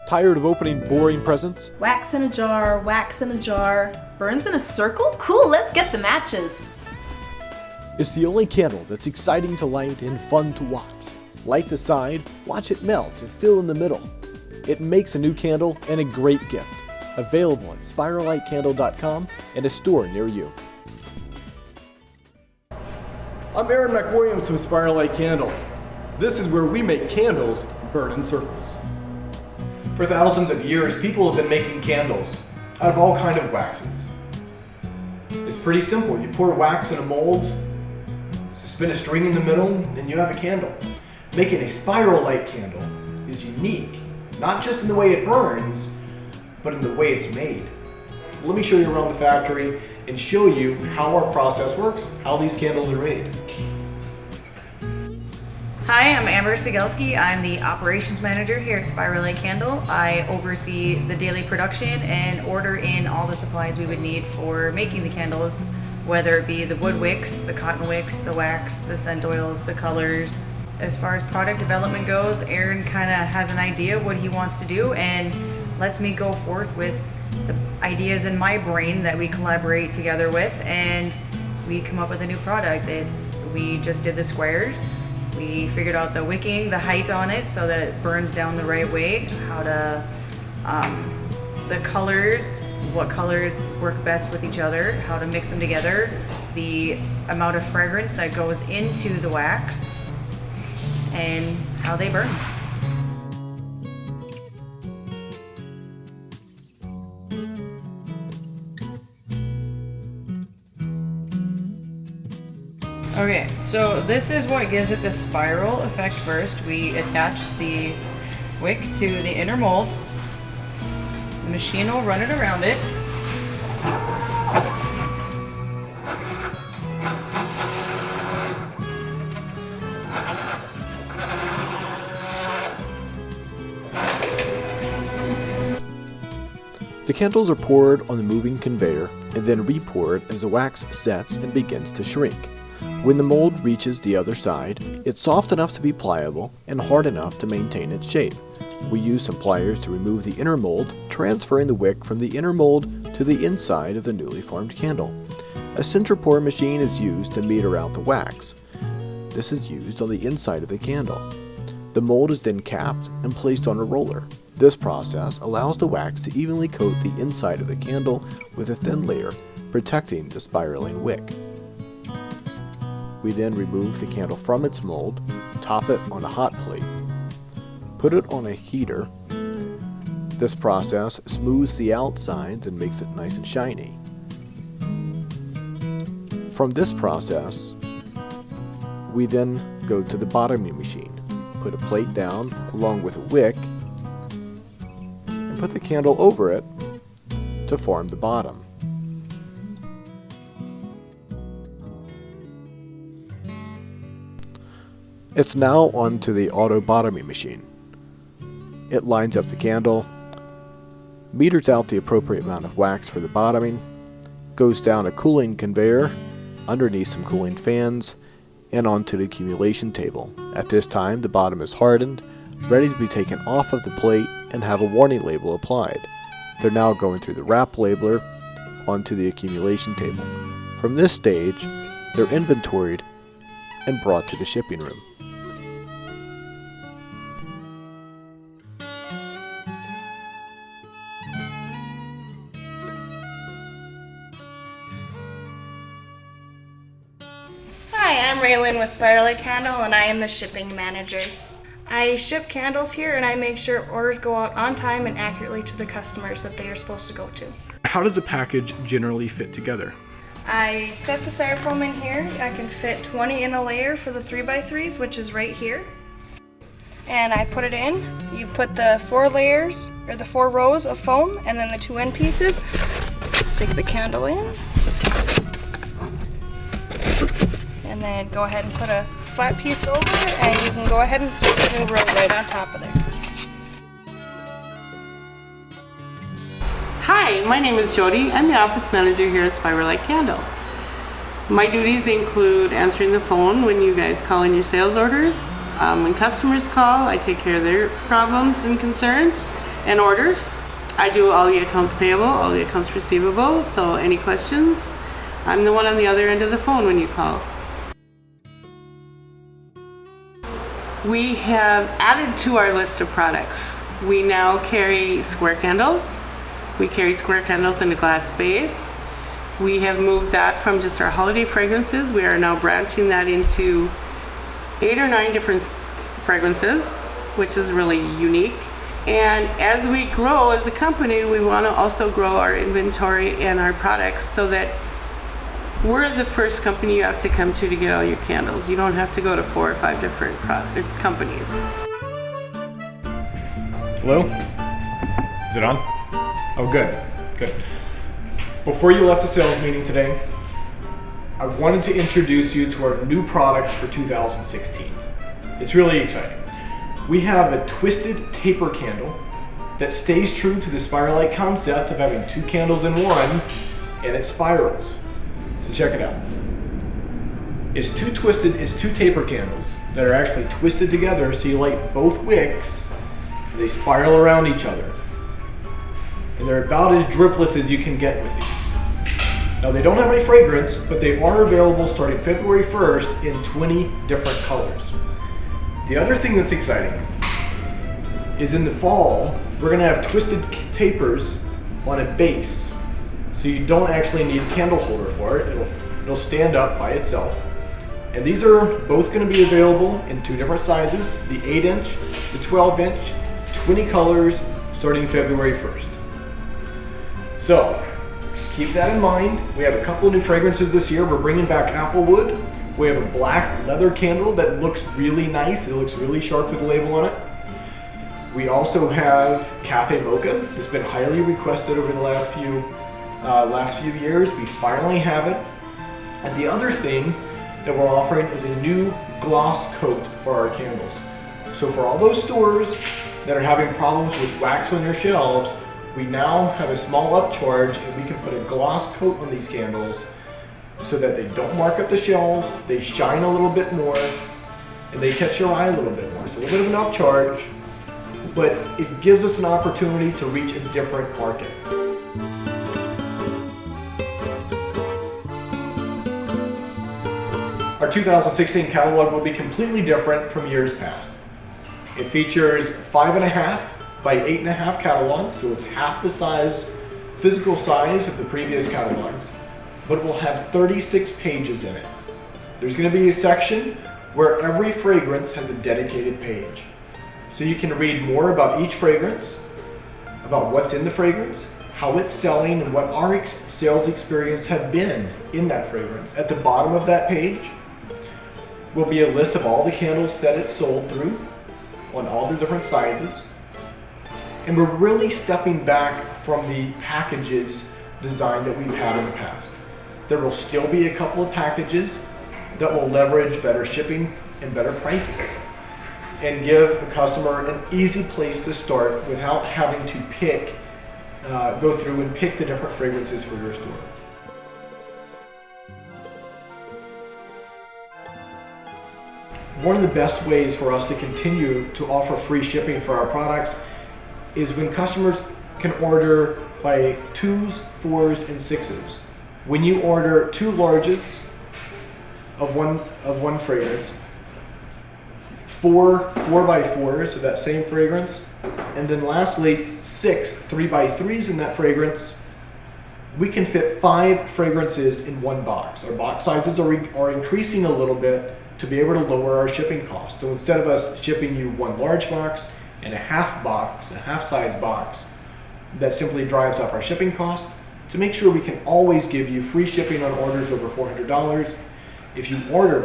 Tired of opening boring presents? Wax in a jar, burns in a circle? Cool, let's get the matches. It's the only candle that's exciting to light and fun to watch. Light the side, watch it melt and fill in the middle. It makes a new candle and a great gift. Available at spiralightcandle.com and a store near you. I'm Aaron McWilliams from Spiral Light Candle. This is where we make candles burn in circles. For thousands of years, people have been making candles out of all kinds of waxes. It's pretty simple. You pour wax in a mold, spin a string in the middle, and you have a candle. Making a spiral light candle is unique, not just in the way it burns, but in the way it's made. Let me show you around the factory and show you how our process works, how these candles are made. Hi, I'm Amber Sigelski. I'm the operations manager here at Spiral Light Candle. I oversee the daily production and order in all the supplies we would need for making the candles, whether it be the wood wicks, the cotton wicks, the wax, the scent oils, the colors. As far as product development goes, Aaron kind of has an idea of what he wants to do and lets me go forth with the ideas in my brain that we collaborate together with, and we come up with a new product. We just did the squares. We figured out the wicking, the height on it so that it burns down the right way, how to, the colors, what colors work best with each other, how to mix them together, the amount of fragrance that goes into the wax, and how they burn. Okay, so this is what gives it the spiral effect first. We attach the wick to the inner mold. The machine will run it around it. The candles are poured on the moving conveyor and then re-poured as the wax sets and begins to shrink. When the mold reaches the other side, it's soft enough to be pliable and hard enough to maintain its shape. We use some pliers to remove the inner mold, transferring the wick from the inner mold to the inside of the newly formed candle. A center pour machine is used to meter out the wax. This is used on the inside of the candle. The mold is then capped and placed on a roller. This process allows the wax to evenly coat the inside of the candle with a thin layer, protecting the spiraling wick. We then remove the candle from its mold, top it on a hot plate, put it on a heater. This process smooths the outsides and makes it nice and shiny. From this process, we then go to the bottoming machine, put a plate down along with a wick, and put the candle over it to form the bottom. It's now onto the auto bottoming machine. It lines up the candle, meters out the appropriate amount of wax for the bottoming, goes down a cooling conveyor, underneath some cooling fans, and onto the accumulation table. At this time, the bottom is hardened, ready to be taken off of the plate and have a warning label applied. They're now going through the wrap labeler onto the accumulation table. From this stage, they're inventoried and brought to the shipping room. Hi, I'm Raylan with Spiral Light Candle, and I am the shipping manager. I ship candles here, and I make sure orders go out on time and accurately to the customers that they are supposed to go to. How does the package generally fit together? I set the styrofoam in here. I can fit 20 in a layer for the 3x3s, which is right here. And I put it in. You put the 4 layers, or the 4 rows of foam, and then the 2 end pieces. Stick the candle in. And then go ahead and put a flat piece over it, and you can go ahead and stick the new row right on top of there. Hi, my name is Jody. I'm the office manager here at Spiral Light Candle. My duties include answering the phone when you guys call in your sales orders. When customers call, I take care of their problems and concerns. and orders. I do all the accounts payable, all the accounts receivable, so any questions, I'm the one on the other end of the phone when you call. We have added to our list of products. We now carry square candles. We carry square candles in a glass base. We have moved that from just our holiday fragrances. We are now branching that into 8 or 9 different fragrances, which is really unique. And as we grow as a company, we want to also grow our inventory and our products so that we're the first company you have to come to get all your candles. You don't have to go to 4 or 5 different companies. Hello? Is it on? Oh, good. Good. Before you left the sales meeting today, I wanted to introduce you to our new products for 2016. It's really exciting. We have a twisted taper candle that stays true to the Spiralite concept of having 2 candles in one, and it spirals. So check it out. It's 2 taper candles that are actually twisted together, so you light both wicks, and they spiral around each other. And they're about as dripless as you can get with these. Now they don't have any fragrance, but they are available starting February 1st in 20 different colors. The other thing that's exciting is in the fall, we're gonna have twisted tapers on a base. So you don't actually need a candle holder for it. It'll stand up by itself. And these are both going to be available in 2 different sizes, the 8-inch, the 12-inch, 20 colors, starting February 1st. So keep that in mind. We have a couple of new fragrances this year. We're bringing back Applewood. We have a black leather candle that looks really nice. It looks really sharp with the label on it. We also have Cafe Mocha. It's been highly requested over the last few years. We finally have it. And the other thing that we're offering is a new gloss coat for our candles. So for all those stores that are having problems with wax on their shelves, we now have a small upcharge and we can put a gloss coat on these candles so that they don't mark up the shelves, they shine a little bit more, and they catch your eye a little bit more. So a little bit of an upcharge, but it gives us an opportunity to reach a different market. Our 2016 catalog will be completely different from years past. It features 5.5 by 8.5 catalog, so it's half the physical size of the previous catalogs, but it will have 36 pages in it. There's going to be a section where every fragrance has a dedicated page. So you can read more about each fragrance, about what's in the fragrance, how it's selling, and what our sales experience have been in that fragrance. At the bottom of that page will be a list of all the candles that it's sold through on all the different sizes. And we're really stepping back from the packages design that we've had in the past. There will still be a couple of packages that will leverage better shipping and better prices and give the customer an easy place to start without having to go through and pick the different fragrances for your store. One of the best ways for us to continue to offer free shipping for our products is when customers can order by 2s, 4s, and 6s. When you order 2 larges of one fragrance, 4 4x4s of that same fragrance, and then lastly 6 3x3s in that fragrance, we can fit 5 fragrances in one box. Our box sizes are increasing a little bit to be able to lower our shipping costs. So instead of us shipping you one large box and a half size box, that simply drives up our shipping costs. To make sure we can always give you free shipping on orders over $400, if you order by